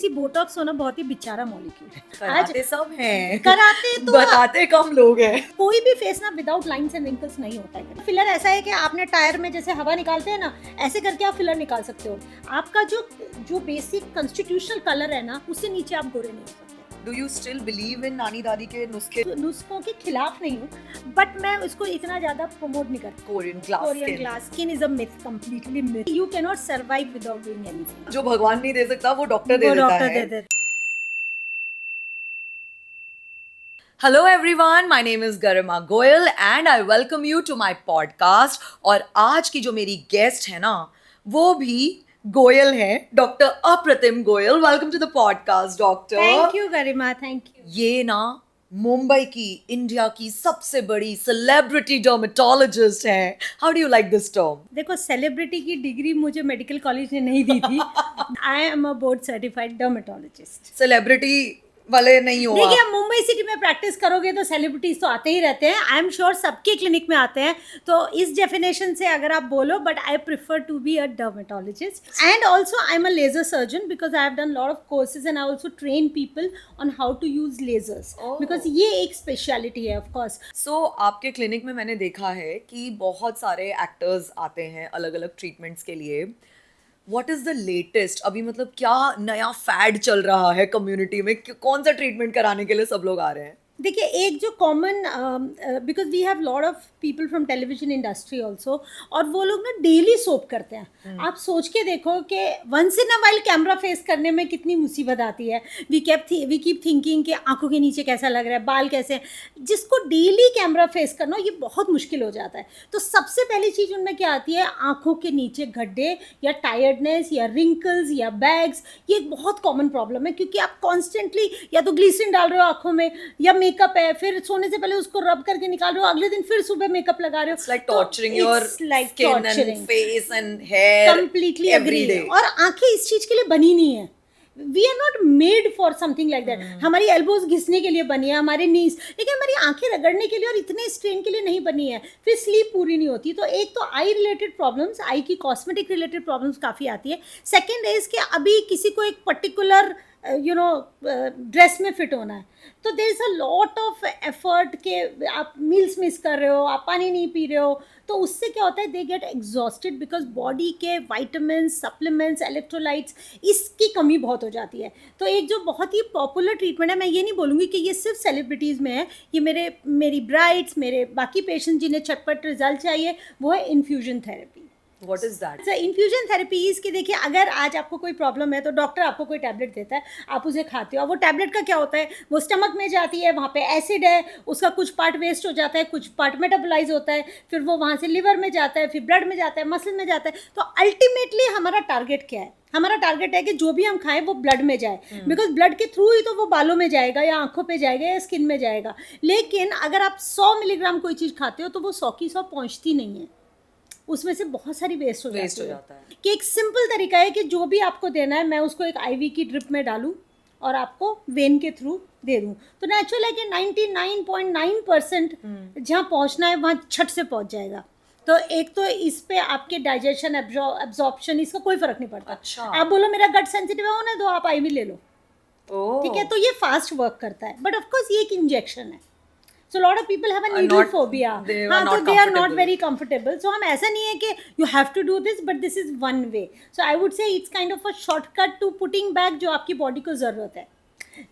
सी Botox होना बहुत ही बेचारा मॉलिक्यूल है। कराते सब हैं, कराते तो बताते कम लोग हैं। कोई भी फेस ना विदाउट लाइंस एंड रिंकल्स नहीं होता है। फिलर ऐसा है कि आपने टायर में जैसे हवा निकालते हैं ना, ऐसे करके आप फिलर निकाल सकते हो। आपका जो बेसिक कॉन्स्टिट्यूशनल कलर है ना, उससे नीचे आप गोरे नहीं हो सकते। Do you still believe in नानी दादी के नुस्खे? नुस्खों के खिलाफ नहीं हूँ, बट मैं उसको इतना ज्यादा प्रमोट नहीं करती। Korean glass skin is a myth, completely myth. You can not survive without doing anything. जो भगवान नहीं दे सकता वो डॉक्टर दे देता है। Hello everyone, my name is Garima Goyal and I welcome you to my podcast। और आज की जो मेरी गेस्ट है ना, वो भी गोयल है, doctor Apratim Goyal. Welcome to the podcast doctor. Thank you Garima, thank you. ये ना मुंबई की, इंडिया की सबसे बड़ी सेलिब्रिटी डर्मेटोलॉजिस्ट हैं। How do you like this term? देखो, सेलिब्रिटी की डिग्री मुझे मेडिकल कॉलेज ने नहीं दी थी। I am a board certified dermatologist. Celebrity वाले नहीं हो देखिए, आप। आप मुंबई सिटी में प्रैक्टिस करोगे तो सेलिब्रिटीज तो आते ही रहते हैं। आई एम श्योर सबके क्लिनिक में आते हैं। तो इस डेफिनेशन से अगर आप बोलो, but I prefer to be a dermatologist and also I am a laser surgeon because I have done lot of courses and I also train people on how to use lasers because ये एक speciality है of course. सो आपके clinic में मैंने देखा है कि बहुत सारे एक्टर्स आते हैं अलग अलग ट्रीटमेंट्स के लिए। व्हाट इज द लेटेस्ट अभी, मतलब क्या नया फैड चल रहा है कम्युनिटी में? कौन सा ट्रीटमेंट कराने के लिए सब लोग आ रहे हैं? देखिए, एक जो common, because we have lot of people from television industry also, और वो लोग ना डेली सोप करते हैं। आप सोच के देखो कि once in a while camera face करने में कितनी मुसीबत आती है। वी कीप थिंकिंग कि आंखों के नीचे कैसा लग रहा है, बाल कैसे हैं। जिसको डेली कैमरा फेस करना ये बहुत मुश्किल हो जाता है। तो सबसे पहली चीज़ उनमें क्या आती है? आंखों के नीचे गड्ढे या टायर्डनेस या रिंकल्स या बैग्स। ये एक बहुत कॉमन प्रॉब्लम है, क्योंकि आप कॉन्स्टेंटली या तो ग्लिसरीन डाल रहे हो आंखों में, या मेकअप है, फिर सोने से पहले उसको रब करके निकाल रहे हो, अगले दिन फिर सुबह मेकअप लगा रहे हो। It's like torturing your skin and face and hair Completely every agree। day। और आंखें इस चीज के लिए बनी नहीं है। We are not made for something like that. हमारी एल्बोज घिसने के लिए बनी है, हमारे नीज, लेकिन हमारी आंखें रगड़ने के लिए और इतने स्ट्रेन के लिए नहीं बनी है। फिर स्लीप पूरी नहीं होती। तो एक तो आई रिलेटेड प्रॉब्लम्स, आई की कॉस्मेटिक रिलेटेड प्रॉब्लम्स काफ़ी आती है। सेकेंड इज कि अभी किसी को एक पर्टिकुलर ड्रेस में फिट होना है, तो there is a lot of effort के आप मील्स मिस कर रहे हो, आप पानी नहीं पी रहे हो, तो उससे क्या होता है? They get exhausted because body के वाइटामिन्स, सप्लीमेंट्स, इलेक्ट्रोलाइट्स, इसकी कमी बहुत हो जाती है। तो एक जो बहुत ही पॉपुलर ट्रीटमेंट है, मैं ये नहीं बोलूँगी कि ये सिर्फ सेलिब्रिटीज़ में है, ये मेरी ब्राइड्स, मेरे बाकी पेशेंट जिन्हें झटपट रिजल्ट चाहिए, वो है infusion therapy. What is that? Infusion therapy इसके, देखिए, अगर आज आपको कोई प्रॉब्लम है तो डॉक्टर आपको कोई टैबलेट देता है, आप उसे खाते हो। और वो टैबलेट का क्या होता है? वो स्टमक में जाती है, वहाँ पे एसिड है, उसका कुछ पार्ट वेस्ट हो जाता है, कुछ पार्ट मेटाबोलाइज होता है, फिर वो वहाँ से लिवर में जाता है, फिर ब्लड में जाता है, मसल में जाता है। तो अल्टीमेटली हमारा टारगेट क्या है? हमारा टारगेट है कि जो भी हम खाएं वो ब्लड में जाए, बिकॉज ब्लड के थ्रू ही तो वो बालों में जाएगा या आंखों पे जाएगा या स्किन में जाएगा। लेकिन अगर आप 100 मिलीग्राम कोई चीज़ खाते हो तो वो 100 की 100 पहुँचती नहीं है, उसमें से बहुत सारी वेस्ट हो जाता है। कि एक सिंपल तरीका है कि जो भी आपको देना है, मैं उसको एक आईवी की ड्रिप में डालूं और आपको वेन के थ्रू दे दूं, तो नेचुरल है कि 99.9% जहाँ पहुँचना है वहाँ छट से पहुँच जाएगा। तो एक तो इस पे आपके डाइजेशन, एब्जॉर्प्शन, इसका कोई फर्क नहीं पड़ता। अच्छा। आप बोलो मेरा गट सेंसिटिव है, होने दो, आप आईवी ले लो, ठीक है? तो ये फास्ट वर्क करता है, बट ऑफकोर्स ये एक इंजेक्शन है। So a lot of people have a needle phobia. They are not very comfortable. So हम ऐसा नहीं है कि you have to do this, but this is one way. So I would say it's kind of a shortcut to putting back जो आपकी body को ज़रूरत है।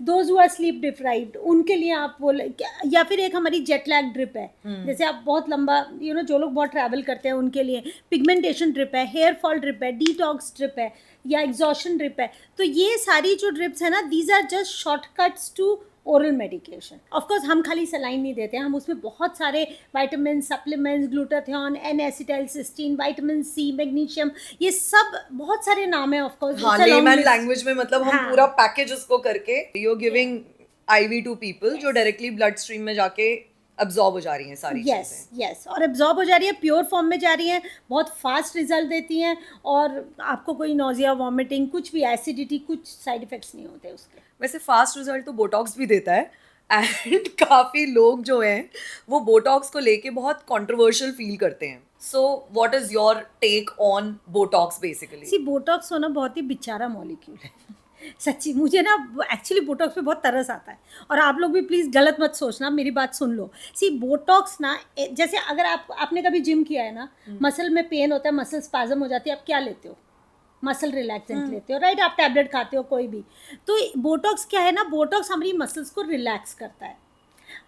Those who are sleep deprived, उनके लिए आप बोले, या फिर एक हमारी जेट लैग ड्रिप है। जैसे आप बहुत लंबा, जो लोग बहुत ट्रैवल करते हैं उनके लिए पिगमेंटेशन ड्रिप है, हेयर फॉल ड्रिप है, डिटॉक्स ड्रिप है, या एग्जॉशन ड्रिप है। तो ये सारी जो ड्रिप्स है ना, these are just shortcuts to oral medication. Of course हम खाली सलाइन नहीं देते हैं, हम उसमें बहुत सारे vitamin, supplements, glutathione, N acetylcysteine, vitamin C, magnesium, ये सब बहुत सारे नाम है। ऑफकोर्स हाँ, लेमन लैंग्वेज में मतलब हम पूरा पैकेज उसको करके you are giving IV to people जो डायरेक्टली ब्लड स्ट्रीम में जाके अब्जॉर्ब हो जा रही हैं सारी चीजें। यस, और एब्जॉर्ब हो जा रही है, प्योर फॉर्म में जा रही हैं, बहुत फास्ट रिजल्ट देती हैं, और आपको कोई नोजिया, वॉमिटिंग, कुछ भी एसिडिटी, कुछ साइड इफेक्ट्स नहीं होते उसके। वैसे फास्ट रिजल्ट तो बोटॉक्स भी देता है, एंड काफ़ी लोग जो हैं वो बोटॉक्स को लेके बहुत कंट्रोवर्शियल फील करते हैं। So what is your take on Botox basically? See, Botox होना बहुत ही बेचारा मॉलिक्यूल है। सच्ची मुझे ना एक्चुअली बोटॉक्स पे बहुत तरस आता है, और आप लोग भी प्लीज़ गलत मत सोचना, मेरी बात सुन लो। सी बोटॉक्स ना जैसे अगर आपने कभी जिम किया है ना, मसल में पेन होता है, मसल स्पाज्म हो जाती है, आप क्या लेते हो? मसल रिलैक्सेंट लेते हो, राइट? आप टैबलेट खाते हो कोई भी। तो बोटॉक्स क्या है ना, बोटॉक्स हमारी मसल्स को रिलैक्स करता है,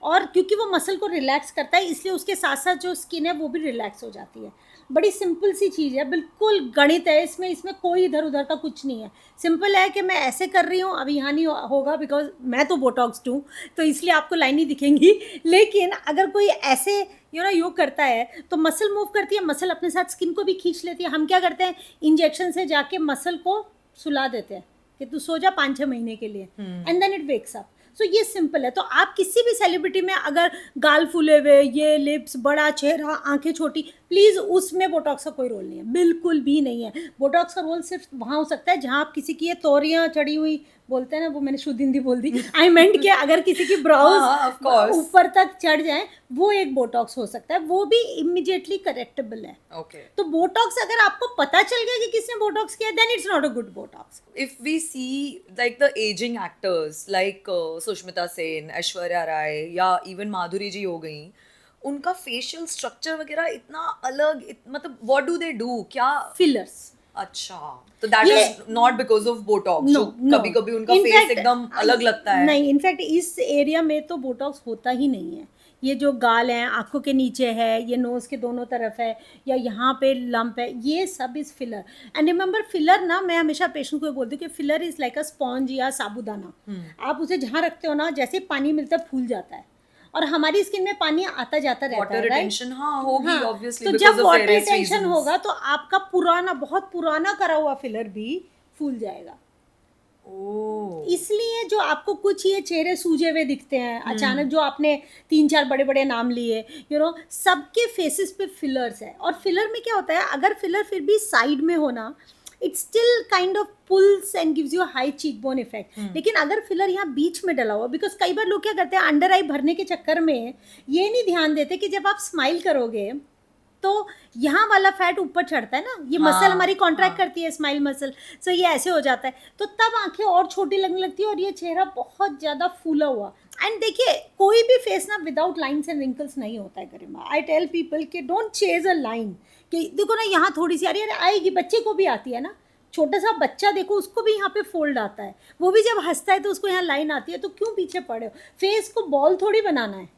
और क्योंकि वो मसल को रिलैक्स करता है इसलिए उसके साथ साथ जो स्किन है वो भी रिलैक्स हो जाती है। बड़ी सिंपल सी चीज़ है, बिल्कुल गणित है इसमें, इसमें कोई इधर उधर का कुछ नहीं है। सिंपल है कि मैं ऐसे कर रही हूँ, अभी यहाँ नहीं होगा बिकॉज मैं तो बोटॉक्स हूँ, तो इसलिए आपको लाइन नहीं दिखेंगी। लेकिन अगर कोई ऐसे योग करता है तो मसल मूव करती है, मसल अपने साथ स्किन को भी खींच लेती है। हम क्या करते हैं, इंजेक्शन से जाके मसल को सुला देते हैं कि तू सो जा 5-6 महीने के लिए, and then it wakes up. So ये सिंपल है। तो आप किसी भी सेलिब्रिटी में अगर गाल फूले हुए, ये लिप्स, बड़ा चेहरा, आंखें छोटी, प्लीज़ उसमें बोटॉक्स का कोई रोल नहीं है, बिल्कुल भी नहीं है। बोटॉक्स का रोल सिर्फ वहाँ हो सकता है जहाँ आप किसी की ये तोरियाँ चढ़ी हुई बोलते हैं ना, वो मैंने शुद्ध हिंदी बोल दी, आई मेंट कि अगर किसी की हाँ, of ब्राउज course. ऊपर तक चढ़ जाए, वो एक बोटॉक्स हो सकता है, वो भी इमिडिएटली करेक्टेबल है। ओके, तो बोटॉक्स अगर आपको पता चल गया कि किसने बोटॉक्स किया, then it's not a good Botox. if we see like the aging actors like Sushmita Sen, Aishwarya Rai या even माधुरी जी हो गई, उनका फेशियल स्ट्रक्चर वगैरह इतना अलग, मतलब what do they do, क्या? फिलर्स। अच्छा, तो दैट ये- is not because of Botox, जो कभी कभी उनका In फेस fact, एकदम अलग लगता है। नहीं, इनफैक्ट इस एरिया में तो बोटॉक्स होता ही नहीं है। ये जो गाल हैं, आंखों के नीचे है, ये नोज के दोनों तरफ है, या यहाँ पे लंप है, ये सब is filler. And remember filler ना, मैं हमेशा पेशेंट को बोलती हूँ कि filler is like a sponge या साबूदाना। आप उसे जहाँ रखते हो ना, जैसे पानी मिलता है फूल जाता है, और हमारी स्किन में पानी आता जाता रहता वाटर है, राइट? रिटेंशन हाँ होगी हाँ, ऑब्वियसली, तो बिकॉज़ जब of water various retention reasons होगा तो आपका पुराना, बहुत पुराना करा हुआ फिलर भी फूल जाएगा। ओह, इसलिए जो आपको कुछ ये चेहरे सूजे हुए दिखते हैं अचानक, जो आपने 3-4 बड़े बड़े नाम लिए, सबके फेसेस पे फिलर्स है। और फिलर में क्या होता है, अगर फिलर फिर भी साइड में हो ना, it still kind of pulls and gives you high cheek bone effect. लेकिन अगर फिलर यहाँ बीच में डला हुआ, बिकॉज कई बार लोग क्या करते हैं, अंडर आई भरने के चक्कर में ये नहीं ध्यान देते कि जब आप स्माइल करोगे तो यहाँ वाला फैट ऊपर चढ़ता है ना, ये हाँ, मसल हमारी कॉन्ट्रैक्ट हाँ। करती है, स्माइल मसल। सो ये ऐसे हो जाता है, तो तब आंखें और छोटी लगने लगती है, और ये चेहरा बहुत ज़्यादा फूला हुआ। एंड देखिए, कोई भी फेस ना विदाउट लाइन्स एंड रिंकल्स नहीं होता है गरिमा। आई टेल पीपल कि डोंट चेज अ लाइन, कि देखो ना यहाँ थोड़ी सी आ रही है, अरे आएगी, बच्चे को भी आती है ना, छोटा सा बच्चा देखो, उसको भी यहाँ पे फोल्ड आता है, वो भी जब हंसता है तो उसको यहाँ लाइन आती है। तो क्यों पीछे पड़े हो? फेस को बॉल थोड़ी बनाना है,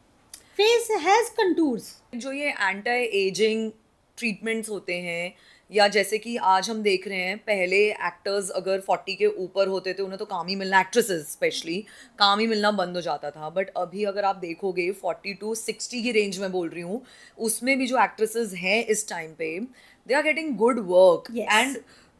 फेस हैज़ कंटूर्स। जो ये एंटी एजिंग ट्रीटमेंट्स होते हैं, या जैसे कि आज हम देख रहे हैं, पहले एक्टर्स अगर 40 के ऊपर होते थे उन्हें तो काम ही मिलना, एक्ट्रेसेस स्पेशली काम ही मिलना बंद हो जाता था। बट अभी अगर आप देखोगे 40 to 60 की रेंज में बोल रही हूँ, उसमें भी जो एक्ट्रेसेस हैं इस टाइम पे, they are getting good work. Yes. And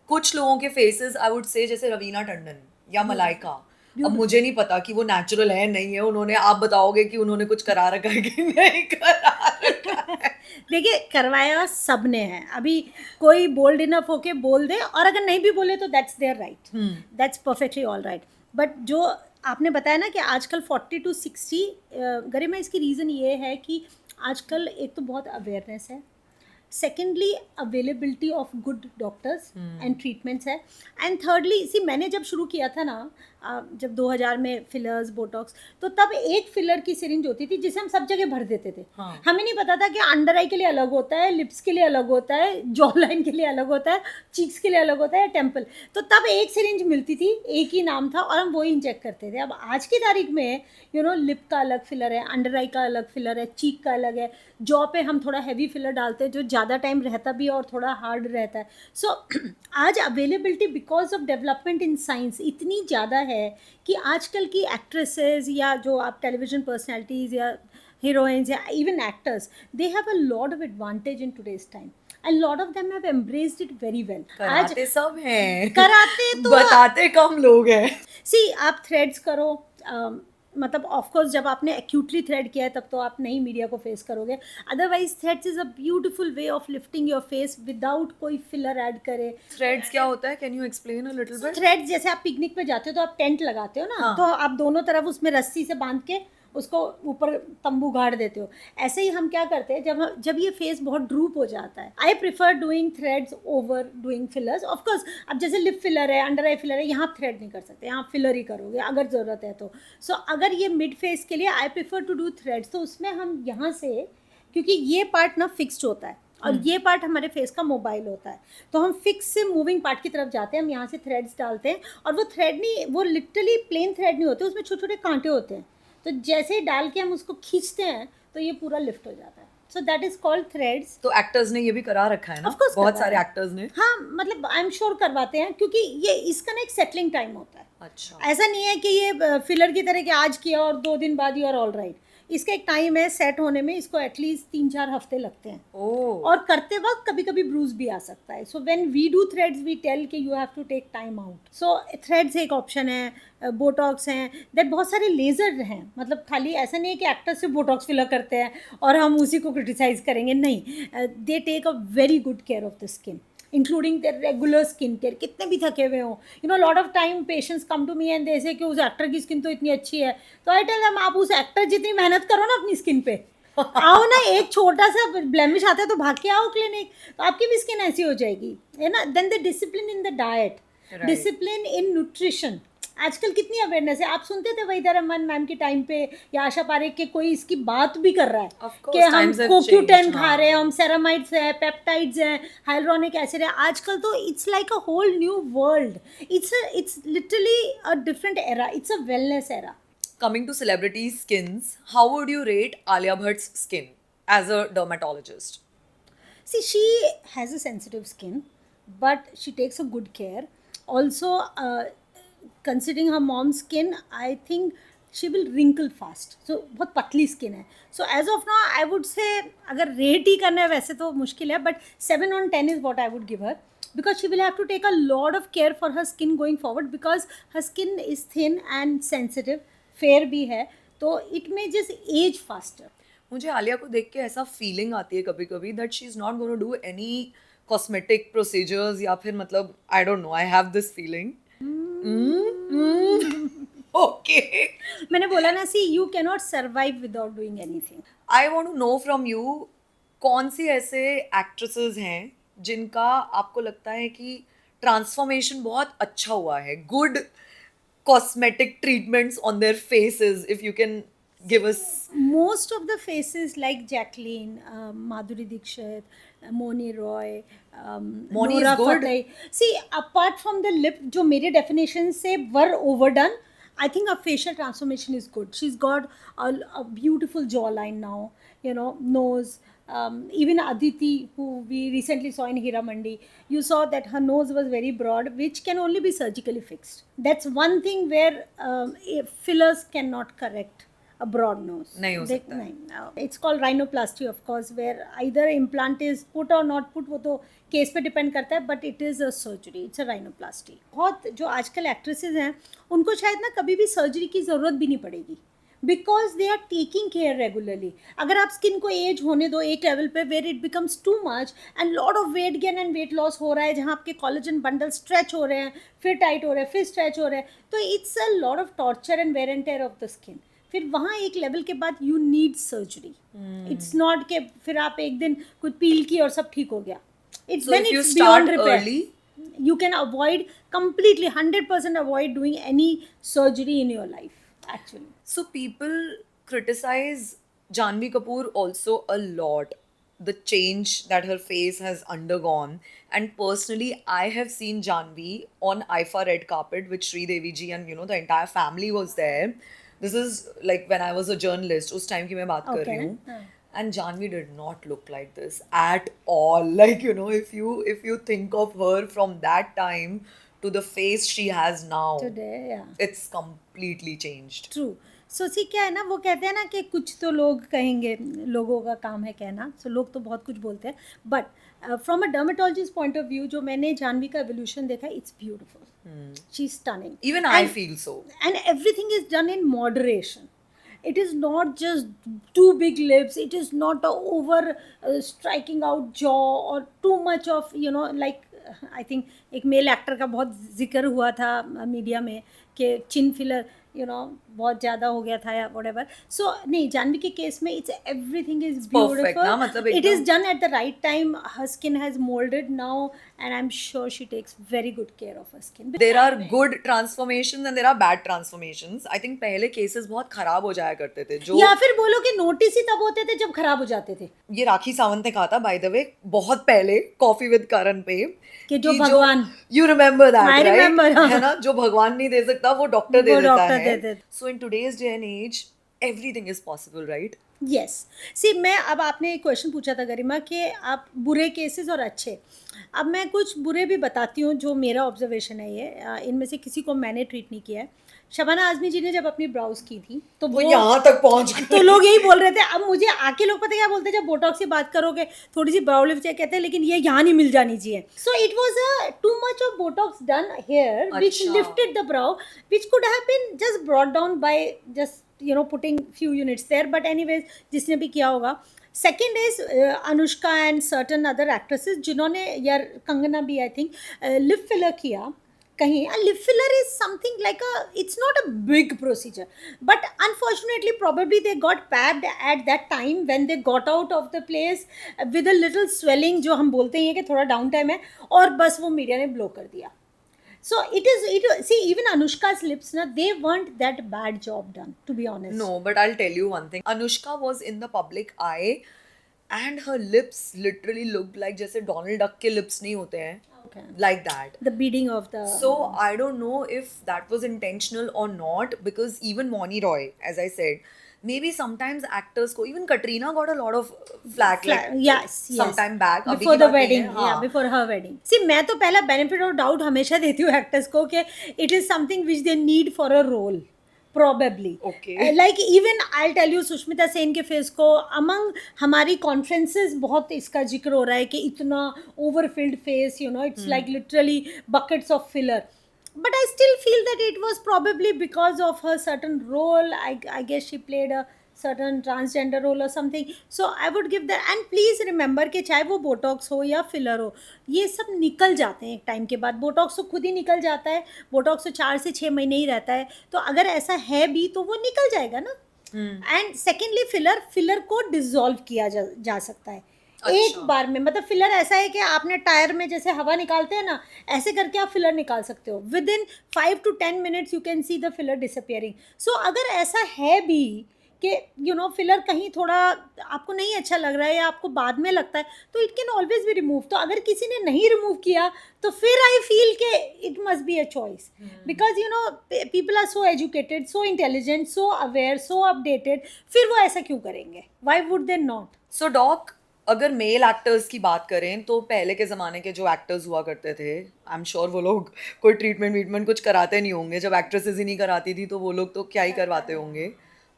कुछ लोगों के फेसेस आई वुड से, जैसे रवीना टंडन या मलाइका, अब मुझे नहीं पता कि वो नेचुरल है नहीं है, उन्होंने, आप बताओगे कि उन्होंने कुछ करा रखा है कि नहीं करा रखा है। देखिए, करवाया सबने है, अभी कोई बोल्ड इनफ होके बोल दे, और अगर नहीं भी बोले तो that's their right, that's perfectly all right. But जो आपने बताया ना कि आजकल 40 to 60, गरिमा, इसकी रीज़न ये है कि आजकल एक तो बहुत अवेयरनेस है, secondly availability of good doctors and treatments है, एंड थर्डली इसी मैंने जब शुरू किया था ना, जब 2000 में फिलर्स बोटॉक्स, तो तब एक फिलर की सिरिंज होती थी जिसे हम सब जगह भर देते थे। हाँ। हमें नहीं पता था कि अंडर आई के लिए अलग होता है, लिप्स के लिए अलग होता है, जॉ लाइन के लिए अलग होता है, चीक्स के लिए अलग होता है, टेम्पल। तो तब एक सिरिंज मिलती थी, एक ही नाम था, और हम वही इंजेक्ट करते थे। अब आज की तारीख में लिप का अलग फिलर है, अंडर आई का अलग फिलर है, चीक का अलग है, जॉ पे हम थोड़ा हैवी फिलर डालते हैं जो ज़्यादा टाइम रहता भी है और थोड़ा हार्ड रहता है। सो आज availability because of development in science इतनी ज़्यादा है कि आजकल की एक्ट्रेसेस या जो आप टेलीविजन पर्सनैलिटीज़ या हीरोइंस या even actors, they have a lot of advantage in today's time, and lot of them have embraced it very well. कराते सब हैं, कराते तो बताते कम लोग हैं। सी, आप थ्रेड्स करो, मतलब ऑफ कोर्स जब आपने एक्यूटली थ्रेड किया है तब तो आप नहीं मीडिया को फेस करोगे, otherwise threads is a beautiful way of lifting your face without कोई फिलर ऐड करे। थ्रेड्स क्या होता है, can you explain a little bit? Threads जैसे आप पिकनिक पे जाते हो तो आप टेंट लगाते हो ना, हाँ। तो आप दोनों तरफ उसमें रस्सी से बांध के उसको ऊपर तंबू गाड़ देते हो। ऐसे ही हम क्या करते हैं, जब ये फेस बहुत ड्रूप हो जाता है, I prefer doing threads over doing fillers. Of course अब जैसे लिप फिलर है, अंडर आई फिलर है, यहाँ आप थ्रेड नहीं कर सकते, यहाँ फिलर ही करोगे अगर ज़रूरत है तो। सो अगर ये मिड फेस के लिए I prefer to do threads, तो उसमें हम यहाँ से, क्योंकि ये पार्ट ना फिक्स्ड होता है और ये पार्ट हमारे फेस का मोबाइल होता है, तो हम फिक्स से मूविंग पार्ट की तरफ जाते हैं, हम यहाँ से थ्रेड्स डालते हैं, और वो थ्रेड नहीं, वो लिटरली प्लेन थ्रेड नहीं होते, उसमें छोटे छोटे कांटे होते हैं, तो जैसे ही डाल के हम उसको खींचते हैं तो ये पूरा लिफ्ट हो जाता है। So that is called threads. तो एक्टर्स ने ये भी करा रखा है ना, Of course बहुत करवा सारे है। एक्टर्स ने। हाँ, मतलब आई एम श्योर करवाते हैं, क्योंकि ये इसका ना एक सेटलिंग टाइम होता है। अच्छा, ऐसा नहीं है कि ये फिलर की तरह कि आज किया और 2 दिन बाद यू आर ऑल राइट। इसका एक टाइम है सेट होने में, इसको एटलीस्ट 3-4 हफ्ते लगते हैं, ओह, और करते वक्त कभी कभी ब्रूज भी आ सकता है। So when we do threads we tell कि you have to take time out. So threads एक ऑप्शन है, बोटॉक्स हैं, दैट बहुत सारे लेज़र हैं, मतलब खाली ऐसा नहीं है कि एक्टर से बोटॉक्स फिलर करते हैं और हम उसी को क्रिटिसाइज करेंगे, नहीं, they take a very good care of the skin, including their regular skin care. कितने भी थके हुए हो, you know, lot of time patients come to me and they say कि उस एक्टर की स्किन तो इतनी अच्छी है, तो आई टेल देम आप उस एक्टर जितनी मेहनत करो ना अपनी स्किन पे, आओ ना, एक छोटा सा ब्लेमिश आता है तो भाग के आओ क्लिनिक, तो आपकी भी स्किन ऐसी हो जाएगी, है ना। Then the discipline in the diet, Right. Discipline in nutrition. आजकल कितनी अवेयरनेस है, आप सुनते थे वहीदा रहमान मैम के टाइम पे या आशा पारेख के, कोई इसकी बात भी कर रहा है Of course, कि हम times have CoQ10 changed, खा रहे हैं, हाँ। हम सेरामाइड्स है, पेप्टाइड्स हैं, हाइलुरोनिक एसिड है। आजकल तो it's like a whole new world, it's literally a different era, it's a wellness era. Coming to celebrity skins, how would you rate Alia Bhatt's skin as a dermatologist? See, she has a sensitive skin, but she takes a good care. Also, considering her mom's skin, I think she will wrinkle fast. So बहुत पतली skin है. So as of now, I would say अगर rate ही करना है वैसे तो मुश्किल है, but 7 on 10 is what I would give her, because she will have to take a lot of care for her skin going forward, because her skin is thin and sensitive, fair भी है, तो it may just age faster. मुझे आलिया को देख के ऐसा feeling आती है कभी कभी that she is not gonna do any cosmetic procedures, या फिर मतलब I don't know, I have this feeling. Okay, मैंने बोला ना, see you can not survive without doing anything. I want to know from you, कौन सी ऐसे actresses हैं जिनका आपको लगता है कि ट्रांसफॉर्मेशन बहुत अच्छा हुआ है, good cosmetic treatments on their faces, if you can give us. Most of the faces like Jacqueline, Madhuri Dixit, Moni Roy, Moni is Nora good. Fateh. See, apart from the lip, जो मेरे definition से were overdone, I think her facial transformation is good. She's got a beautiful jawline now, you know, nose. Even Aditi, who we recently saw in Hira Mandi, you saw that her nose was very broad, which can only be surgically fixed. That's one thing where fillers cannot correct a broad nose. नहीं हो सकता है। नहीं, it's called rhinoplasty of course, where either implant is put or not put, वो तो case पे depend करता है, but it is a surgery, it's a rhinoplasty. बहुत जो आजकल एक्ट्रेसेस हैं उनको शायद ना कभी भी सर्जरी की ज़रूरत भी नहीं पड़ेगी, because they are taking care regularly. अगर आप स्किन को एज होने दो एक लेवल पे where it becomes too much and lot of weight gain and weight loss हो रहा है, जहाँ आपके कोलेजन बंडल स्ट्रेच हो रहे हैं, फिर टाइट हो रहे हैं, फिर स्ट्रेच हो रहे हैं, तो it's a lot of torture and wear and tear of the skin. फिर वहाँ एक लेवल के बाद you need surgery. It's not के फिर आप एक दिन कुछ पील की और सब ठीक हो गया। It's So when if you it's start beyond repair, early, you can avoid completely 100% avoid doing any surgery in your life actually. so people criticize Janhvi Kapoor also a lot, the change that her face has undergone. And personally, I have seen Janhvi on IFA red carpet with Sri Devi ji, and you know the entire family was there. This is like when I was a journalist, उस time की मैं बात कर रही Okay. हूँ. And Janhvi did not look like this at all. Like, you know, if you think of her from that time to the face she has now, Today, yeah. it's completely changed. True. So see क्या है ना, वो कहते हैं ना कि कुछ तो लोग कहेंगे, लोगों का काम है कहना, सो लोग तो बहुत कुछ बोलते हैं, but from a dermatologist point of view जो मैंने जानवी का एवोल्यूशन देखा, it's beautiful, she is stunning, Even I feel so. and everything is done in moderation. It is not just too big lips, it is not a over striking out jaw or too much of, you know, like I think एक male actor का बहुत जिक्र हुआ था media में कि चिन filler बहुत ज़्यादा हो गया था या whatever. So नहीं, जानवी के केस में it's everything is perfect beautiful. ना, मतलब It is एकदम done at the right time. Her skin has molded now, and I'm sure she takes very good care of her skin. there are good transformations and there are bad transformations. I think पहले cases बहुत खराब हो जाया करते थे जो या फिर बोलो कि नोटिस ही तब होते थे जब खराब हो जाते थे, ये राखी सावंत ने कहा था बाय द वे बहुत पहले कॉफी विद करण पे कि जो भगवान, you remember that I remember, right, हाँ। है ना, जो भगवान नहीं दे सकता वो डॉक्टर दे वो देता डॉक्टर है. दे देता. So in today's day and age everything is possible right. Yes. See, मैं अब आपने एक क्वेश्चन पूछा था गरिमा कि आप बुरे केसेस और अच्छे. अब मैं कुछ बुरे भी बताती हूँ जो मेरा ऑब्जर्वेशन है. ये इनमें से किसी को मैंने ट्रीट नहीं किया है. शबाना आजमी जी ने जब अपनी ब्राउज की थी तो वो यहाँ तक पहुंच गए. तो लोग यही बोल रहे थे. अब मुझे आके लोग पता क्या बोलते हैं, जब बोटॉक्स की बात करोगे थोड़ी सी ब्राउ लिफ्ट कहते हैं, लेकिन ये यहाँ नहीं मिल जानी चाहिए. So it was a too much of botox done here which अच्छा. Lifted the brow, which could have been just brought down by just putting few units there. But anyways, जिसने भी किया होगा. Second is Anushka and certain other actresses जिन्होंने, या कंगना भी I think, lip filler किया कहीं. Lip filler is something like it's not a big procedure, but unfortunately probably they got packed at that time when they got out of the place with a little swelling, जो हम बोलते हैं कि थोड़ा down time है, और बस वो मीडिया ने ब्लो कर दिया. So it see, even Anushka's lips, na, they weren't that bad job done, to be honest. No, but I'll tell you one thing. Anushka was in the public eye and her lips literally looked like जैसे Donald Duck के lips नहीं होते हैं. Okay. Like that. The beading of the... So I don't know if that was intentional or not, because even Moni Roy, as I said, maybe sometimes actors को, even Katrina got a lot of flack like yes, sometime back. अभी before की the बात नहीं wedding, है, हाँ. yeah, before her wedding. See, मैं तो पहला benefit of doubt हमेशा देती हूँ actors को कि it is something which they need for a role, probably. Okay. Like even I'll tell you, Sushmita Sen के फेस को among हमारी conferences बहुत इसका जिक्र हो रहा है कि इतना overfilled face, it's like literally buckets of filler. But I still feel that it was probably because of her certain role. I guess she played a certain transgender role or something. So I would give that. And please remember कि चाहे वो Botox हो या filler हो, ये सब निकल जाते हैं एक टाइम के बाद. बोटॉक्स तो खुद ही निकल जाता है. बोटॉक्स तो 4 से 6 महीने ही रहता है. तो अगर ऐसा है भी तो वो निकल जाएगा ना. एंड सेकेंडली फिलर को डिसॉल्व किया जा सकता है एक बार में. मतलब फिलर ऐसा है कि आपने टायर में जैसे हवा निकालते हैं ना, ऐसे करके आप फिलर निकाल सकते हो. Within 5 to 10 minutes you can see the filler disappearing. So अगर ऐसा है भी कि फिलर कहीं थोड़ा आपको नहीं अच्छा लग रहा है या आपको बाद में लगता है, तो it can always be remove. तो अगर किसी ने नहीं रिमूव किया तो फिर आई फील कि it must be a choice, because people are so educated, so intelligent, so aware, so updated. फिर वो ऐसा क्यों करेंगे? Why would they not? So doc, अगर मेल एक्टर्स की बात करें तो पहले के ज़माने के जो एक्टर्स हुआ करते थे, आई एम श्योर वो लोग कोई ट्रीटमेंट कुछ कराते नहीं होंगे. जब एक्ट्रेसेस ही नहीं कराती थी तो वो लोग तो क्या ही करवाते होंगे.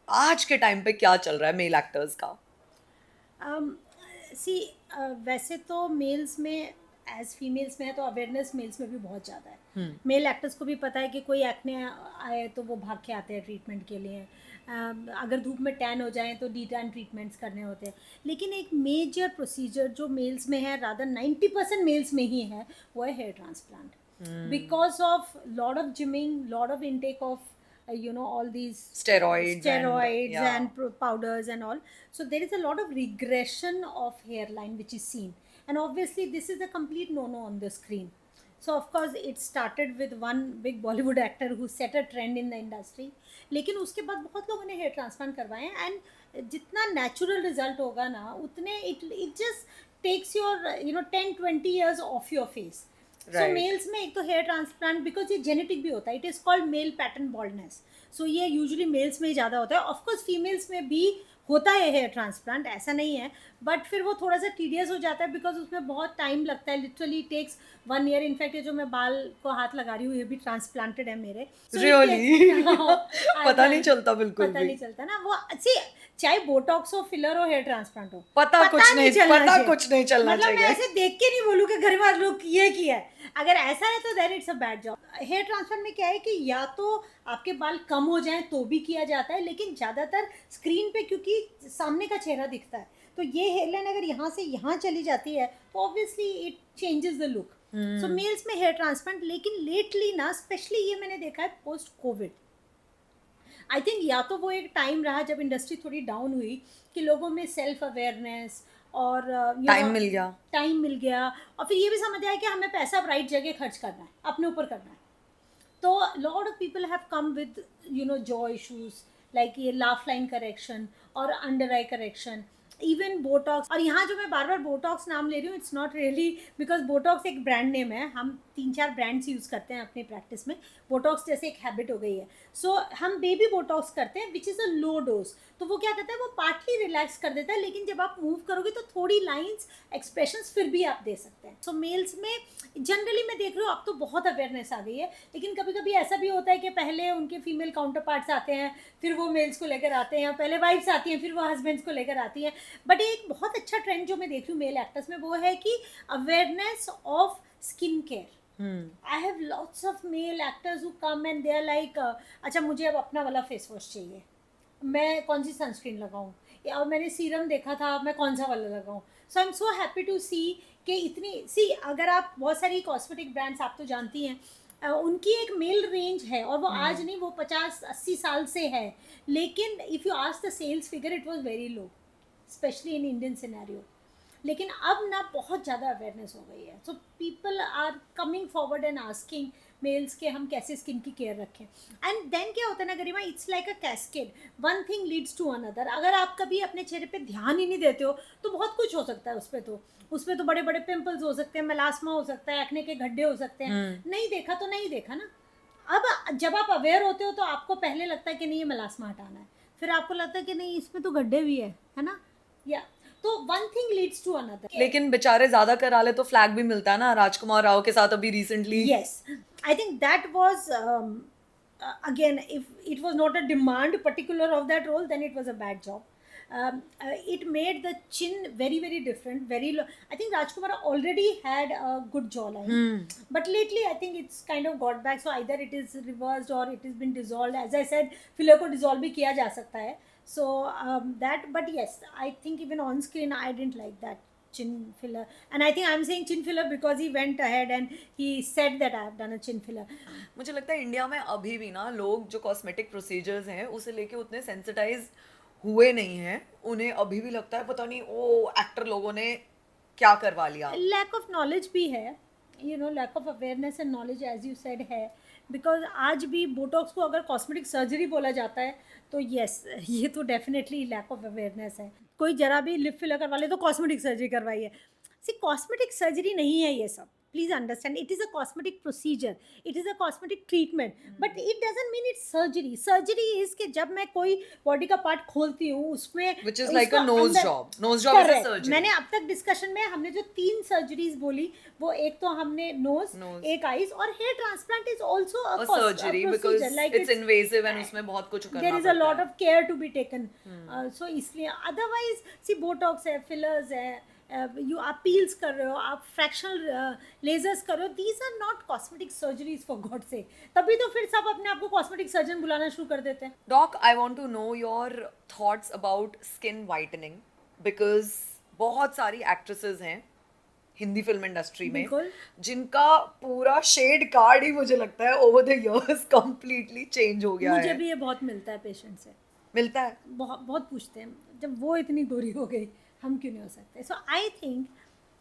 आज के टाइम पे क्या चल रहा है मेल एक्टर्स का? वैसे तो मेल्स में एज फीमेल्स में है तो अवेयरनेस मेल्स में भी बहुत ज़्यादा है. मेल एक्टर्स को भी पता है कि कोई एक्ने आए तो वो भाग के आते हैं ट्रीटमेंट के लिए. अगर धूप में टैन हो जाए तो डी टैन ट्रीटमेंट्स करने होते हैं. लेकिन एक मेजर प्रोसीजर जो मेल्स में है, रादर 90% मेल्स में ही है, वो है hair transplant. Because of lot of gymming, lot of intake of all these steroids and powders and all. So there is a lot of regression of hairline which is seen, and obviously this is a complete no on the screen. So of course it started with one big Bollywood actor who set a trend in the industry. लेकिन उसके बाद बहुत लोगों ने hair transplant करवाए हैं, and जितना natural result होगा ना उतने it just takes your 10-20 years off your face. So males में एक तो हेयर ट्रांसप्लांट, बिकॉज ये जेनेटिक भी होता है, it is called male pattern baldness. So ये यूजुअली मेल्स में ही ज़्यादा होता है. ऑफकोर्स फीमेल्स में भी होता है हेयर ट्रांसप्लांट, ऐसा नहीं है, बट फिर वो थोड़ा सा टीडियस हो जाता है बिकॉज उसमें बहुत टाइम लगता है. Literally takes 1 year. इनफैक्ट ये जो मैं बाल को हाथ लगा रही हूँ ये भी ट्रांसप्लांटेड है मेरे. Really? पता नहीं चलता, बिल्कुल पता नहीं चलता ना. वो अच्छी, चाहे बोटॉक्स हो, फिलर हो, हेयर ट्रांसप्लांट हो, पता कुछ नहीं चलना मतलब चाहिए. मैं ऐसे देख के नहीं बोलूँ कि घर में लोग ये किया है. अगर ऐसा है तो then it's a bad job. Hair transplant में क्या है कि या तो आपके बाल कम हो जाएं तो भी किया जाता है, लेकिन ज़्यादातर स्क्रीन पे क्योंकि सामने का चेहरा दिखता है, तो ये हेयरलाइन अगर यहाँ से यहाँ चली जाती है तो obviously it changes the look. So males में हेयर ट्रांसप्लांट, लेकिन लेटली ना स्पेशली ये मैंने देखा है पोस्ट कोविड, आई थिंक या तो वो एक टाइम रहा जब इंडस्ट्री थोड़ी डाउन हुई कि लोगों में सेल्फ अवेयरनेस और टाइम मिल गया। टाइम मिल गया, और फिर ये भी समझ आया कि हमें पैसा राइट जगह खर्च करना है, अपने ऊपर करना है। तो lot of people have come with jaw issues like ये लाफ लाइन करेक्शन और अंडर आई करेक्शन, इवन बोटॉक्स। और यहाँ जो मैं बार बार बोटॉक्स नाम ले रही हूँ, it's not really because Botox एक ब्रांड नेम है, हम 3-4 ब्रांड्स यूज़ करते हैं अपनी प्रैक्टिस में, बोटॉक्स जैसे एक हैबिट हो गई है। सो हम बेबी बोटॉक्स करते हैं which is a low dose, तो वो क्या करता है, वो पार्टली रिलैक्स कर देता है, लेकिन जब आप मूव करोगे तो थोड़ी लाइंस एक्सप्रेशंस फिर भी आप दे सकते हैं। सो मेल्स में जनरली मैं देख रही हूँ अब तो बहुत अवेयरनेस आ गई है, लेकिन कभी कभी ऐसा भी होता है कि पहले उनके फीमेल काउंटर पार्ट्स आते हैं, फिर वो मेल्स को लेकर आते हैं, पहले वाइफ्स आती हैं, फिर वो हस्बैंड्स को लेकर आती हैं। बट एक बहुत अच्छा ट्रेंड जो मैं देख रही हूँ मेल एक्टर्स में, वो है कि awareness of skin care. I have lots of male actors who come and they are like, अच्छा मुझे अब अपना वाला फेस वॉश चाहिए, मैं कौन सी सनस्क्रीन लगाऊं, या और मैंने सीरम देखा था, मैं कौन सा वाला लगाऊं। So I am so happy to see कि इतनी सी, अगर आप बहुत सारी कॉस्मेटिक ब्रांड्स आप तो जानती हैं, उनकी एक मेल रेंज है, और वो आज नहीं, वो 50-80 साल से है, लेकिन if you ask the sales figure it was very low, specially in Indian scenario. लेकिन अब ना बहुत ज़्यादा अवेयरनेस हो गई है, so people are coming forward and asking males के हम कैसे स्किन की केयर रखें। एंड देन क्या होता है ना Garima, it's like a cascade, one thing leads to another. अगर आप कभी अपने चेहरे पे ध्यान ही नहीं देते हो तो बहुत कुछ हो सकता है उस पर तो बड़े बड़े पिंपल्स हो सकते हैं, मेलास्मा हो सकता है, एक्ने के गड्ढे हो सकते हैं। नहीं देखा तो नहीं देखा ना। अब जब आप अवेयर होते हो तो आपको पहले लगता है कि नहीं ये मेलास्मा हटाना है, फिर आपको लगता है कि नहीं इसमें तो गड्ढे भी है ना, या तो one thing leads to another. लेकिन बेचारे ज्यादा करा ले तो फ्लैग भी मिलता है ना, राजकुमार राव के साथ अभी recently. yes, I think that was again, if it was not a demand particular of that role, then it was a bad job. It made the chin very very different, very low. I think Rajkumar already had a good jawline, but lately I think it's kind of got back, so either it is reversed or it has been dissolved. As I said, filler को dissolve भी किया जा सकता है, so that, but yes, I think even on screen I didn't like that chin filler, and I think I'm saying chin filler because he went ahead and he said that I have done a chin filler. मुझे लगता है India में अभी भी ना लोग जो cosmetic procedures हैं उसे लेके उतने सेंसिटाइज हुए नहीं हैं, उन्हें अभी भी लगता है पता नहीं ओ एक्टर लोगों ने क्या करवा लिया। Lack of knowledge भी है, lack of awareness and knowledge as you said है, बिकॉज आज भी बोटॉक्स को अगर कॉस्मेटिक सर्जरी बोला जाता है तो यस, ये तो डेफिनेटली लैक ऑफ अवेयरनेस है। कोई जरा भी लिप फिलर करवा ले तो कॉस्मेटिक सर्जरी करवाई है। सी, कॉस्मेटिक सर्जरी नहीं है ये सब, please understand, it is a cosmetic procedure, it is a cosmetic treatment, but it doesn't mean it's surgery. Surgery is कि जब मैं कोई बॉडी का पार्ट खोलती हूँ उसमें Which is like a nose job. Nose job is a surgery. मैंने अब तक डिस्कशन में हमने जो 3 सर्जरीज बोली, वो एक तो हमने नोज, एक आईज, और hair transplant is also a surgery because it's invasive and उसमें बहुत कुछ करना देयर इज अ पड़ता लॉट है। Of care to be taken, so इसलिए अदरवाइज सी बोटॉक्स है, फिलर्स है, यू आप पील्स कर रहे हो, आप फ्रैक्शनल लेजर्स कर रहे हो, these are not cosmetic surgeries for God sake. तभी तो फिर सब अपने आप को कॉस्मेटिक सर्जन बुलाना शुरू कर देते हैं। Doc, I want to know your thoughts about skin whitening because बहुत सारी एक्ट्रेसेस हैं हिंदी फिल्म इंडस्ट्री में बिल्कुल। जिनका पूरा शेड कार्ड ही मुझे लगता है over the years completely change हो गया मुझे है। भी ये बहुत मिलता है पेशेंट से, मिलता है। बहुत बहुत पूछते हैं, जब वो इतनी गोरी हो गई हम क्यों नहीं हो सकते। So I think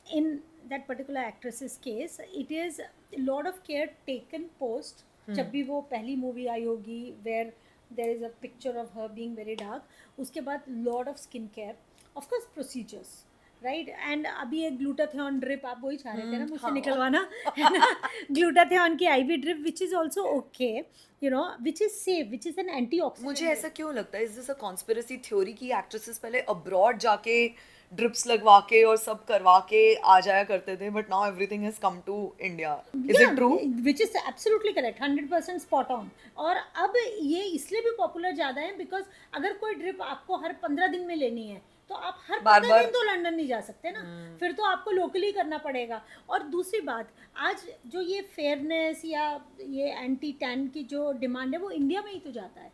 in that particular actress's case it is lot of care taken post, जब भी वो पहली मूवी आई होगी where there is a picture of her being very dark, उसके बाद lot of skin care, of course procedures, right. And अभी एक ग्लूटाथियोन ड्रिप, आप वही चाह रहे थे ना मुझसे निकलवाना, है ना, ग्लूटाथियोन की IV drip which is also okay, which is safe, which is an antioxidant. मुझे ऐसा क्यों लगता है, is this a conspiracy theory कि एक्ट्रेसेस पहले अब्रॉड जाके ड्रिप्स लगवा के और सब करवा के आ जाया करते थे, but now everything has come to India. Is it true? Which is absolutely correct, 100% spot on. और अब ये इसलिए भी पॉपुलर ज़्यादा है बिकॉज अगर कोई ड्रिप आपको हर 15 दिन में लेनी है तो आप हर 15 दिन तो लंदन नहीं जा सकते ना, फिर तो आपको लोकली करना पड़ेगा। और दूसरी बात, आज जो ये फेयरनेस या ये एंटी टैन की जो डिमांड है वो इंडिया में ही तो जाता है,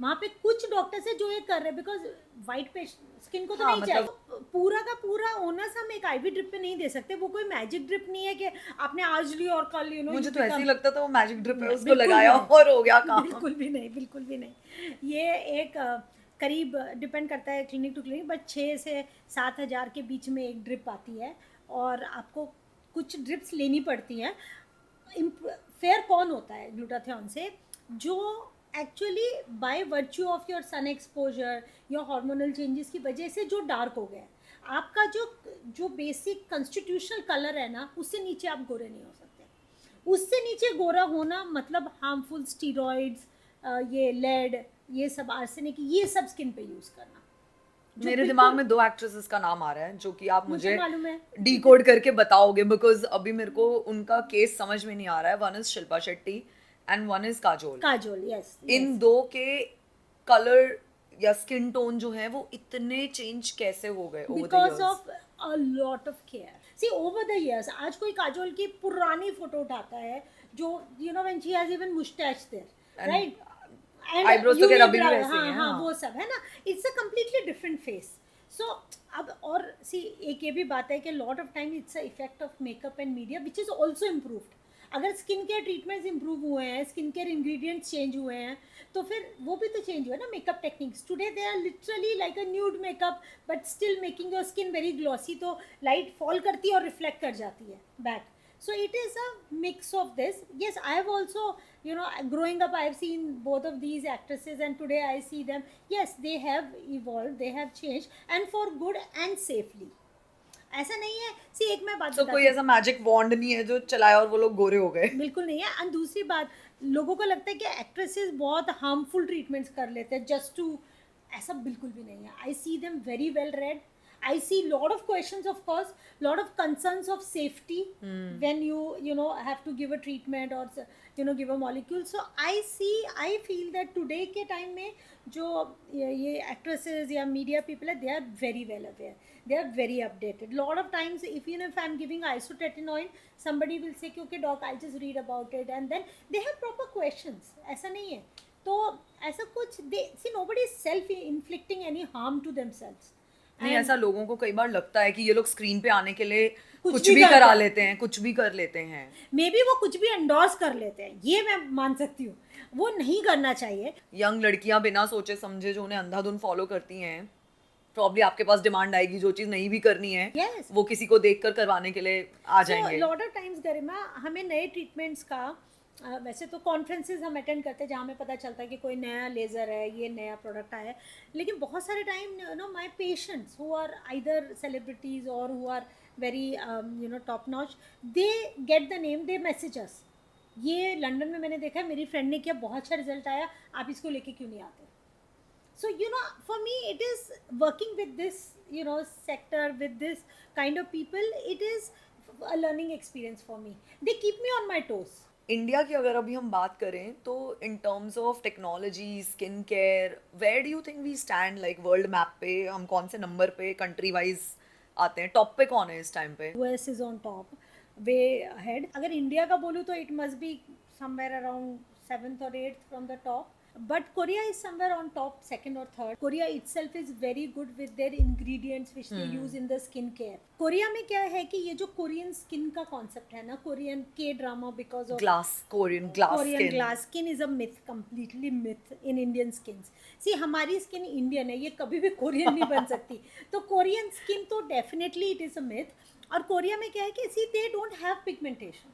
वहाँ पे कुछ डॉक्टर्स है जो ये कर रहे हैं बिकॉज वाइट स्किन को तो हाँ, नहीं मतलब- चाहिए। पूरा का पूरा ओनस हम एक आईवी ड्रिप पे नहीं दे सकते, वो कोई मैजिक ड्रिप नहीं है कि आपने आज ली और कल मुझे तो ऐसे ही लगता था वो मैजिक ड्रिप है, उसको बिल्कुल लगाया नहीं। और हो गया काम। बिल्कुल भी नहीं, बिल्कुल भी नहीं। ये एक करीब डिपेंड करता है क्लिनिक टू क्लिनिक, बट 6 से 7 हज़ार के बीच में एक ड्रिप आती है और आपको कुछ ड्रिप्स लेनी पड़ती हैं। फेयर कौन होता है ग्लूटाथियोन से, जो actually by virtue of your sun exposure या हार्मोनल चेंजेस की वजह से जो डार्क हो गया है, आपका जो बेसिक कॉन्स्टिट्यूशनल कलर है ना, उससे नीचे आप गोरे नहीं हो सकते। उससे नीचे गोरा होना मतलब हार्मफुल स्टीरॉइड्स, ये लेड, ये सब आर्सेनिक, ये सब स्किन पे यूज करना। जो मेरे बिल्कुल- दिमाग में 2 एक्ट्रेसेस का नाम आ रहा है जो कि आप मुझे मालूम है। डिकोड करके बताओगे, बिकॉज अभी मेरे को उनका केस समझ में नहीं आ रहा है। One is Shilpa Shetty and one is Kajol. Kajol, yes. इन दो के कलर या स्किन टोन जो है वो इतने चेंज कैसे हो गए over the because years? Of a lot of care. See over the years, आज कोई काजोल की पुरानी फोटो उठाता है जो you know when she has even moustache there, And right, eyebrows तो खैर अभी भी वैसे ही हाँ हैं, हाँ हाँ। वो सब है ना, it's a completely different face. So अब और सी एक ये भी बात है कि lot of time it's a effect of makeup and media which is also improved. अगर स्किन केयर ट्रीटमेंट्स इंप्रूव हुए हैं, स्किन केयर इंग्रेडिएंट्स चेंज हुए हैं, तो फिर वो भी तो चेंज हुआ है ना। Makeup techniques today they are literally like a nude makeup but still making your skin very glossy, तो लाइट फॉल करती है और रिफ्लेक्ट कर जाती है back. So it is a mix of this. Yes, I have also, you know, growing up I have seen both of these actresses and today I see them. Yes, they have evolved, they have changed and for good and safely. ऐसा नहीं है। सी एक मैं बात तो कोई ऐसा magic wand नहीं है जो चलाया और वो लोग गोरे हो गए। बिल्कुल नहीं है। एंड दूसरी बात, लोगों को लगता है कि एक्ट्रेसेस बहुत हार्मफुल ट्रीटमेंट्स कर लेते हैं जस्ट टू, ऐसा बिल्कुल भी नहीं है। I see them very well read, I see lot of questions, of course, lot of concerns of safety when you know have to give a treatment or you know give a molecule. So I feel that today के time में जो ये actresses या media people है, they are very well aware, they are very updated. Lot of times even if I'm giving isotretinoin, somebody will say कि okay doc, I'll just read about it, and then they have proper questions. ऐसा नहीं है। तो ऐसा कुछ they see, nobody is self inflicting any harm to themselves. नहीं, ऐसा लोगों को कई बार लगता है कि ये लोग स्क्रीन पे आने के लिए कुछ कुछ भी भी करते करा हैं। लेते हैं, कुछ भी कर लेते हैं। मे बी वो कुछ भी एंडोर्स कर लेते हैं, ये मैं मान सकती हूँ, वो नहीं करना चाहिए। यंग लड़कियां बिना सोचे समझे जो उन्हें अंधाधुन फॉलो करती हैं, प्रॉब्ली आपके पास डिमांड आएगी, जो चीज नहीं भी करनी है Yes. वो किसी को देखकर करवाने के लिए आ जाएंगे। लॉट ऑफ टाइम्स गरिमा, हमें नए ट्रीटमेंट्स का वैसे तो कॉन्फ्रेंसेज हम अटेंड करते हैं जहाँ हमें पता चलता है कि कोई नया लेज़र है, ये नया प्रोडक्ट आया है, लेकिन बहुत सारे time you know my patients who are either celebrities और who are very you know top notch, they get the name, they message us. ये लंदन में मैंने देखा है, मेरी फ्रेंड ने किया, बहुत अच्छा रिजल्ट आया, आप इसको लेके क्यों नहीं आते? So you know, for me it is working with this, you know, sector, with this kind of people, it is a learning experience for me. They keep me on my toes. India की अगर अभी हम बात करें तो in terms of technology, skin care, where do you think we stand like world map पे? हम कौन से नंबर पे कंट्री वाइज आते हैं? टॉप पे कौन है इस टाइम पे? US is on top, way ahead. अगर इंडिया का बोलूँ तो it must be somewhere around 7th or 8th from the top. But Korea is somewhere on top, second or third. Korea itself is very good with their ingredients which they use in the skin care. Korea में क्या है कि ये जो Korean skin का concept है ना, Korean के drama, because of glass, Korean glass Korean skin. glass skin is a myth, completely myth in Indian skins. See, हमारी स्किन इंडियन है, ये कभी भी कोरियन नहीं बन सकती। तो कोरियन स्किन तो definitely it is a myth. और कोरिया में क्या है कि see they don't have pigmentation,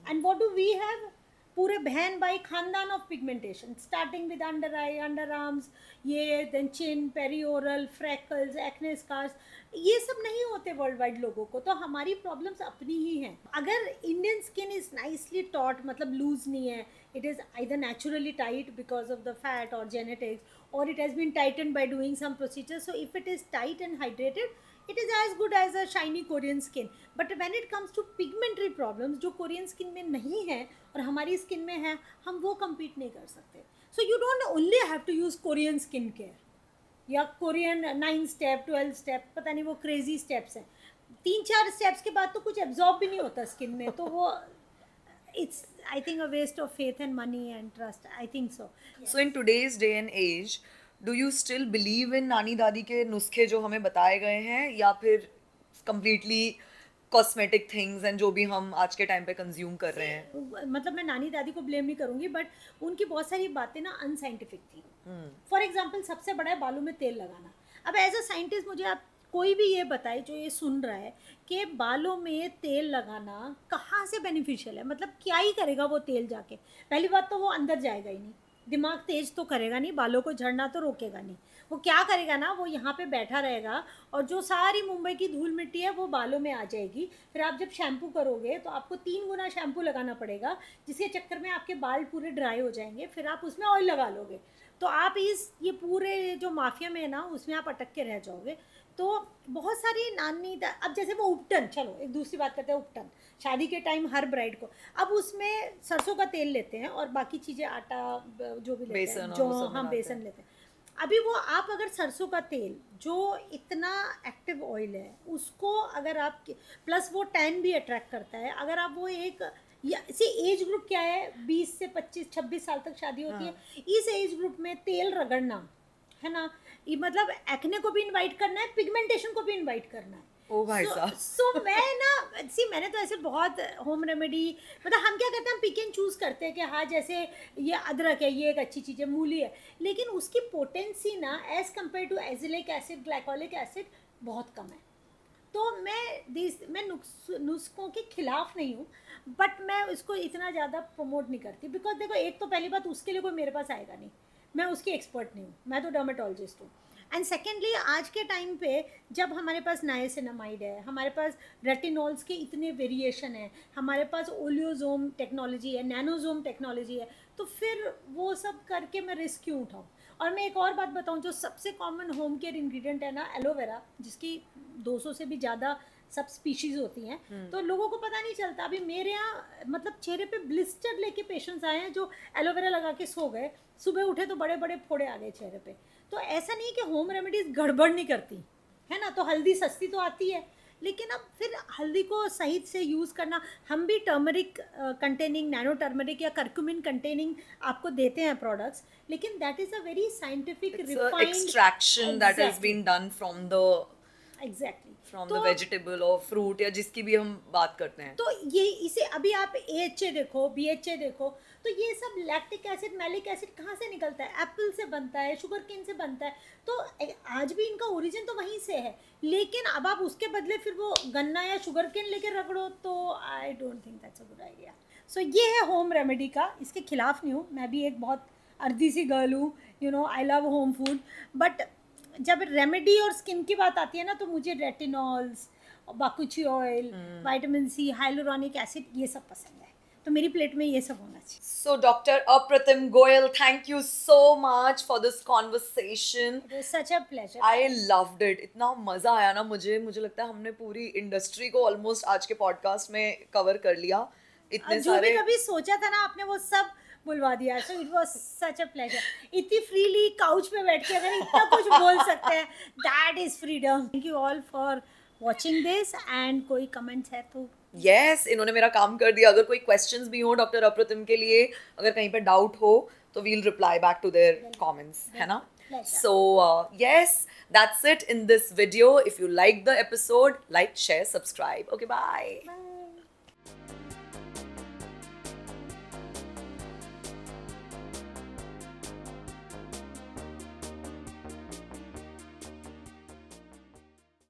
and what do we have? पूरे बहन भाई खानदान of pigmentation, starting with under eye, under arms, ये then chin, perioral, freckles, acne scars, ये सब नहीं होते वर्ल्ड वाइड लोगों को। तो हमारी प्रॉब्लम्स अपनी ही हैं। अगर Indian skin is nicely taught, मतलब लूज नहीं है, it is either naturally tight because of the fat or genetics, or it has been tightened by doing some procedure. So if it is tight and hydrated, it is as good as a shiny Korean skin. But when it comes to pigmentary problems, जो Korean skin में नहीं है और हमारी skin में है, हम वो compete नहीं कर सकते. So you don't only have to use Korean skin care या Korean 9 step 12 step, पता नहीं वो crazy steps हैं। 3-4 steps के बाद तो कुछ absorb भी नहीं होता skin में, तो वो it's, I think, a waste of faith and money and trust. I think so. So in today's day and age, do you still believe in नानी दादी के नुस्खे जो हमें बताए गए हैं, या फिर completely cosmetic things and जो भी हम आज के टाइम पे कंज्यूम कर रहे हैं? मतलब मैं नानी दादी को ब्लेम नहीं करूंगी, बट उनकी बहुत सारी बातें ना अनसाइंटिफिक थी. फॉर एग्जाम्पल, सबसे बड़ा है बालों में तेल लगाना. अब एज अ साइंटिस्ट मुझे आप कोई भी ये बताए जो ये सुन रहा है कि बालों में तेल लगाना कहाँ से बेनिफिशियल है, मतलब क्या ही करेगा वो तेल जाके. पहली बात तो वो अंदर जाएगा ही नहीं, दिमाग तेज तो करेगा नहीं, बालों को झड़ना तो रोकेगा नहीं. वो क्या करेगा ना, वो यहाँ पे बैठा रहेगा और जो सारी मुंबई की धूल मिट्टी है वो बालों में आ जाएगी. फिर आप जब शैम्पू करोगे तो आपको 3 गुना शैम्पू लगाना पड़ेगा, जिसके चक्कर में आपके बाल पूरे ड्राई हो जाएंगे. फिर आप उसमें ऑयल लगा लोगे, तो आप ये पूरे जो माफिया में है ना, उसमें आप अटक के रह जाओगे. तो बहुत सारी अब जैसे वो उपटन, चलो एक दूसरी बात करते हैं. उपटन शादी के टाइम हर ब्राइड को, अब उसमें सरसों का तेल लेते हैं और बाकी चीज़ें, आटा जो भी लेते हैं, बेसन और जो वो सब हम मिलाते बेसन हैं. लेते हैं. अभी वो आप अगर सरसों का तेल जो इतना एक्टिव ऑयल है उसको अगर आप, प्लस वो टैन भी अट्रैक्ट करता है, अगर आप वो एक, सी एज ग्रुप क्या है, 20 से 25-26 साल तक शादी होती है. इस एज ग्रुप में तेल रगड़ना है ना, ये मतलब एक्ने को भी इनवाइट करना है, पिगमेंटेशन को भी इनवाइट करना है. ओ भाई साहब. सो मैं ना, मैंने तो ऐसे बहुत होम रेमेडी, मतलब हम क्या करते हैं, हम पिक एंड चूज़ करते हैं कि हाँ जैसे ये अदरक है, ये एक अच्छी चीज़ है, मूली है, लेकिन उसकी पोटेंसी ना as compare to azelaic acid, glycolic acid बहुत कम है. तो मैं नुस्खों के खिलाफ नहीं हूँ, बट मैं उसको इतना ज़्यादा प्रमोट नहीं करती. बिकॉज देखो, एक तो पहली बात, उसके लिए कोई मेरे पास आएगा नहीं, मैं उसकी एक्सपर्ट नहीं हूँ, मैं तो डर्मेटोलॉजिस्ट हूँ. एंड सेकेंडली, आज के टाइम पे जब हमारे पास नाइसिनामाइड है, हमारे पास रेटिनॉल्स के इतने वेरिएशन है, हमारे पास ओलियोजोम टेक्नोलॉजी है, नैनोजोम टेक्नोलॉजी है, तो फिर वो सब करके मैं रिस्क क्यों उठाऊँ. और मैं एक और बात बताऊँ, जो सबसे कॉमन होम केयर इंग्रेडिएंट है ना, एलोवेरा, जिसकी 200 से भी ज़्यादा सब स्पीशीज़ होती हैं. तो लोगों को पता नहीं चलता. अभी मेरे यहाँ मतलब चेहरे पे ब्लिस्टर लेके पेशेंट्स आए हैं जो एलोवेरा लगा के सो गए, सुबह उठे तो बड़े बड़े फोड़े आ गए चेहरे पे. तो ऐसा नहीं कि होम रेमेडीज़ गड़बड़ नहीं करती है ना. तो हल्दी सस्ती तो आती है, लेकिन अब फिर हल्दी को सही से यूज़ करना. हम भी टर्मरिक कंटेनिंग, नैनो टर्मरिक या करक्यूमिन कंटेनिंग आपको देते हैं प्रोडक्ट्स, लेकिन that is a very scientific It's a refined extraction that has been done from the exactly. the vegetable or fruit या जिसकी भी हम बात करते हैं. तो ये इसे अभी आप AHA देखो, BHA देखो, तो ये सब लैक्टिक एसिड, मैलिक एसिड कहाँ से निकलता है? एप्पल से बनता है, शुगर केन से बनता है. तो आज भी इनका ओरिजिन तो वहीं से है, लेकिन अब आप उसके बदले फिर वो गन्ना या शुगर केन लेके रगड़ो, तो I don't think that's a good idea. So ये है होम रेमेडी का, इसके खिलाफ नहीं हूँ. मैं भी एक बहुत अर्दी सी गर्ल हूँ, I love home food. But जब रेमेडी और स्किन की बात आती है ना, तो मुझे retinols, bakuchi oil, vitamin C, hyaluronic acid, ये सब पसंद है. तो मेरी प्लेट में ये सब होना चाहिए. So Dr. Apratim Goyal, thank you so much for this conversation. It was such a pleasure. I loved it. इतना मजा आया ना मुझे लगता है हमने पूरी इंडस्ट्री को ऑलमोस्ट आज के पॉडकास्ट में कवर कर लिया. इतने जो भी सारे कभी सोचा था ना आपने, वो सब बुलवा दिया. सो it was such a pleasure. इतनी फ्रीली काउच पे बैठ के अगर इतना कुछ बोल सकते हैं, that is freedom. Thank you all for watching this. And कोई कमेंट्स है तो यस, इन्होंने मेरा काम कर दिया. अगर कोई क्वेश्चंस भी हो डॉक्टर अप्रतिम के लिए, अगर कहीं पे डाउट हो, तो we'll reply back to their comments, है ना? Pleasure. So yes, that's it in this video. If you like the episode, like, share, subscribe. Okay, bye. Bye.